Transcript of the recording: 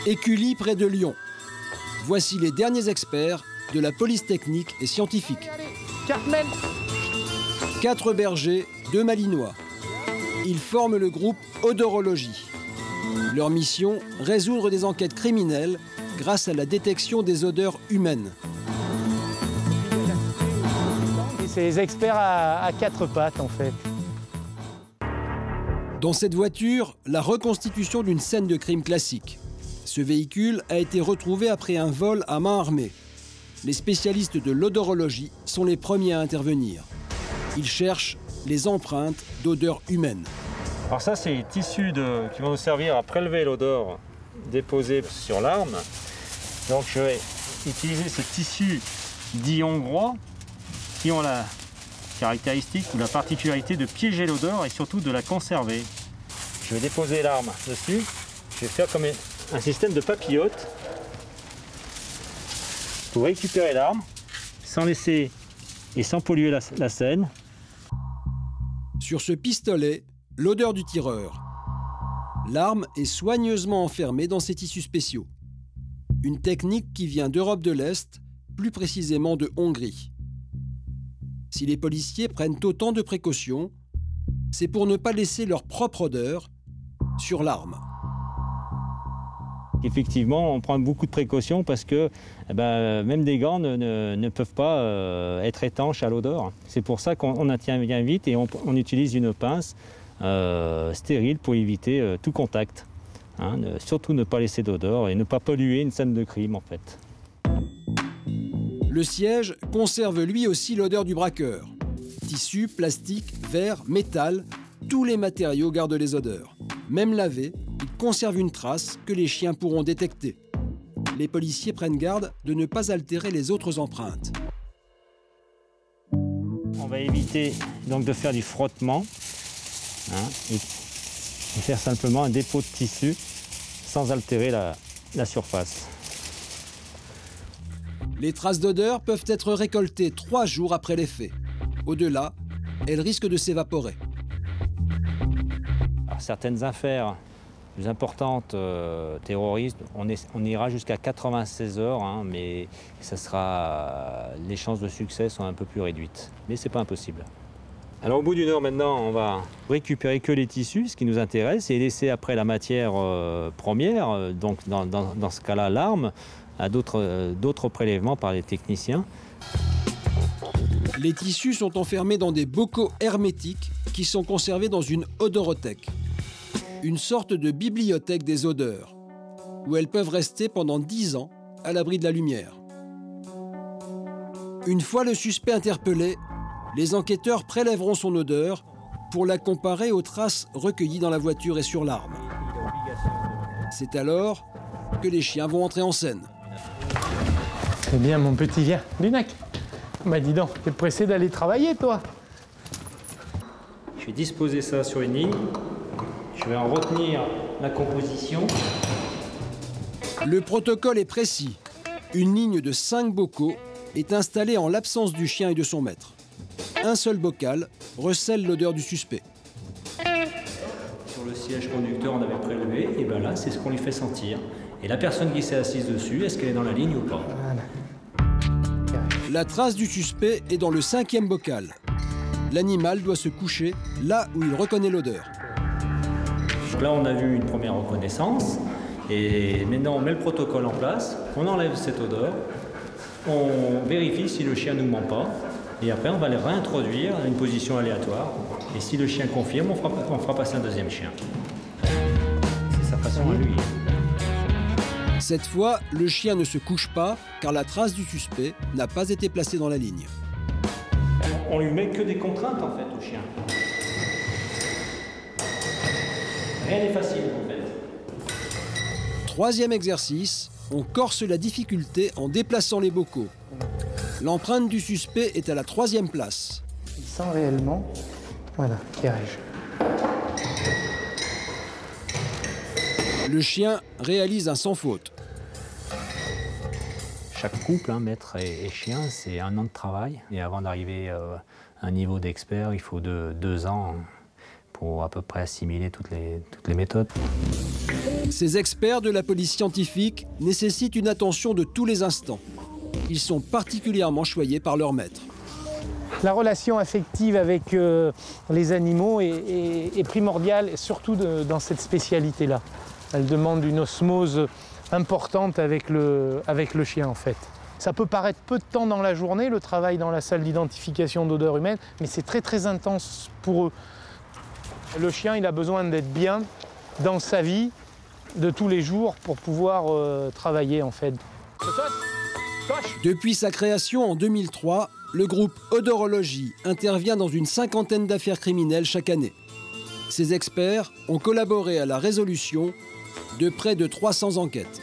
Écully près de Lyon. Voici les derniers experts de la police technique et scientifique. Cartman. 4 bergers, 2 malinois. Ils forment le groupe Odorologie. Leur mission, résoudre des enquêtes criminelles grâce à la détection des odeurs humaines. C'est les experts à 4 pattes en fait. Dans cette voiture, la reconstitution d'une scène de crime classique. Ce véhicule a été retrouvé après un vol à main armée. Les spécialistes de l'odorologie sont les premiers à intervenir. Ils cherchent les empreintes d'odeurs humaines. Alors ça, c'est les tissus qui vont nous servir à prélever l'odeur déposée sur l'arme. Donc je vais utiliser ces tissus dits hongrois qui ont la caractéristique ou la particularité de piéger l'odeur et surtout de la conserver. Je vais déposer l'arme dessus. Je vais faire comme un système de papillote pour récupérer l'arme sans laisser et sans polluer la scène. Sur ce pistolet, l'odeur du tireur. L'arme est soigneusement enfermée dans ces tissus spéciaux. Une technique qui vient d'Europe de l'Est, plus précisément de Hongrie. Si les policiers prennent autant de précautions, c'est pour ne pas laisser leur propre odeur sur l'arme. Effectivement, on prend beaucoup de précautions parce que même des gants ne peuvent pas être étanches à l'odeur. C'est pour ça qu'on intervient vite et on utilise une pince stérile pour éviter tout contact. Surtout ne pas laisser d'odeur et ne pas polluer une scène de crime en fait. Le siège conserve lui aussi l'odeur du braqueur. Tissu, plastique, verre, métal, tous les matériaux gardent les odeurs. Même lavés, ils conservent une trace que les chiens pourront détecter. Les policiers prennent garde de ne pas altérer les autres empreintes. On va éviter donc de faire du frottement et faire simplement un dépôt de tissu sans altérer la surface. Les traces d'odeur peuvent être récoltées 3 jours après les faits. Au-delà, elles risquent de s'évaporer. Certaines affaires plus importantes, terroristes, on ira jusqu'à 96 heures, mais les chances de succès sont un peu plus réduites. Mais ce n'est pas impossible. Alors au bout d'1 heure maintenant, on va récupérer que les tissus, ce qui nous intéresse, et laisser après la matière première, donc dans ce cas-là l'arme, à d'autres prélèvements par les techniciens. Les tissus sont enfermés dans des bocaux hermétiques qui sont conservés dans une odorothèque, une sorte de bibliothèque des odeurs, où elles peuvent rester pendant 10 ans à l'abri de la lumière. Une fois le suspect interpellé, les enquêteurs prélèveront son odeur pour la comparer aux traces recueillies dans la voiture et sur l'arme. C'est alors que les chiens vont entrer en scène. Eh bien, mon petit, viens. Lunac. Bah dis donc, t'es pressé d'aller travailler, toi? Je vais disposer ça sur une ligne. Je vais en retenir la composition. Le protocole est précis. Une ligne de 5 bocaux est installée en l'absence du chien et de son maître. Un seul bocal recèle l'odeur du suspect. Sur le siège conducteur, on avait prélevé, et bien là, c'est ce qu'on lui fait sentir. Et la personne qui s'est assise dessus, est-ce qu'elle est dans la ligne ou pas? Voilà. La trace du suspect est dans le 5e bocal. L'animal doit se coucher là où il reconnaît l'odeur. Donc là, on a vu une première reconnaissance. Et maintenant, on met le protocole en place. On enlève cette odeur. On vérifie si le chien ne nous ment pas. Et après, on va les réintroduire à une position aléatoire. Et si le chien confirme, on fera passer un 2e chien. C'est sa façon à lui. Cette fois, le chien ne se couche pas car la trace du suspect n'a pas été placée dans la ligne. On lui met que des contraintes en fait au chien. Rien n'est facile en fait. 3e exercice, on corse la difficulté en déplaçant les bocaux. L'empreinte du suspect est à la 3e place. Il sent réellement. Voilà, tirage. Le chien réalise un sans faute. Chaque couple, maître et chien, c'est 1 an de travail. Et avant d'arriver à un niveau d'expert, il faut 2 ans pour à peu près assimiler toutes les méthodes. Ces experts de la police scientifique nécessitent une attention de tous les instants. Ils sont particulièrement choyés par leur maître. La relation affective avec les animaux est primordiale, surtout dans cette spécialité-là. Elle demande une osmose importante avec le chien, en fait. Ça peut paraître peu de temps dans la journée, le travail dans la salle d'identification d'odeurs humaines, mais c'est très très intense pour eux. Le chien, il a besoin d'être bien dans sa vie de tous les jours pour pouvoir travailler, en fait. Depuis sa création en 2003, le groupe Odorologie intervient dans une 50aine d'affaires criminelles chaque année. Ces experts ont collaboré à la résolution de près de 300 enquêtes.